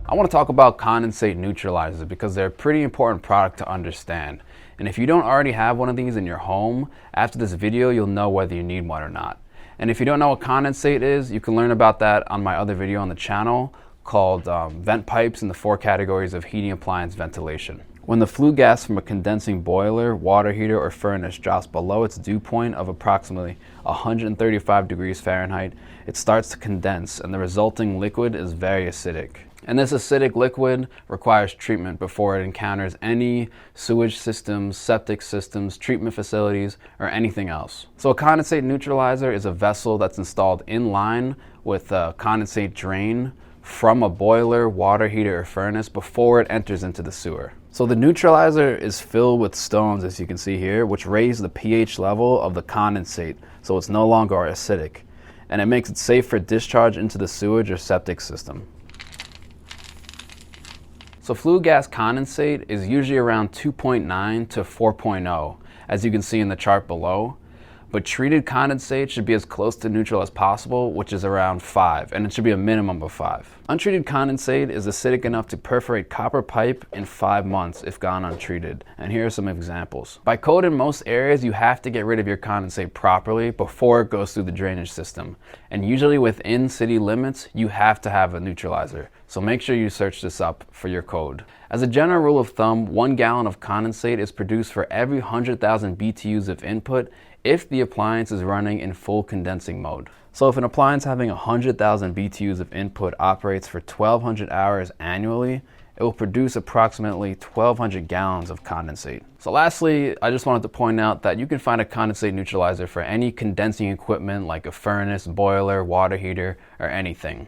I want to talk about condensate neutralizers because they're a pretty important product to understand. And if you don't already have one of these in your home, after this video you'll know whether you need one or not. And if you don't know what condensate is, you can learn about that on my other video on the channel called Vent Pipes in the 4 categories of heating appliance ventilation. When the flue gas from a condensing boiler, water heater, or furnace drops below its dew point of approximately 135 degrees Fahrenheit, it starts to condense and the resulting liquid is very acidic. And this acidic liquid requires treatment before it encounters any sewage systems, septic systems, treatment facilities, or anything else. So a condensate neutralizer is a vessel that's installed in line with a condensate drain from a boiler, water heater, or furnace before it enters into the sewer. So the neutralizer is filled with stones, as you can see here, which raise the pH level of the condensate so it's no longer acidic. And it makes it safe for discharge into the sewage or septic system. So flue gas condensate is usually around 2.9 to 4.0, as you can see in the chart below. But treated condensate should be as close to neutral as possible, which is around 5, and it should be a minimum of 5. Untreated condensate is acidic enough to perforate copper pipe in 5 months if gone untreated. And here are some examples. By code in most areas, you have to get rid of your condensate properly before it goes through the drainage system. And usually within city limits, you have to have a neutralizer. So make sure you search this up for your code. As a general rule of thumb, 1 gallon of condensate is produced for every 100,000 BTUs of input if the appliance is running in full condensing mode. So if an appliance having 100,000 BTUs of input operates for 1,200 hours annually, it will produce approximately 1,200 gallons of condensate. So lastly, I just wanted to point out that you can find a condensate neutralizer for any condensing equipment like a furnace, boiler, water heater, or anything.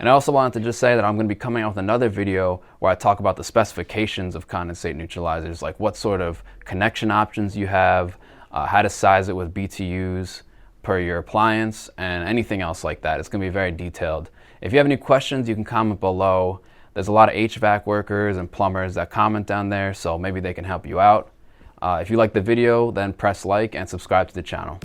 And I also wanted to just say that I'm going to be coming out with another video where I talk about the specifications of condensate neutralizers, like what sort of connection options you have, how to size it with BTUs per your appliance, and anything else like that. It's going to be very detailed. If you have any questions, you can comment below. There's a lot of HVAC workers and plumbers that comment down there, so maybe they can help you out. If you like the video, then press like and subscribe to the channel.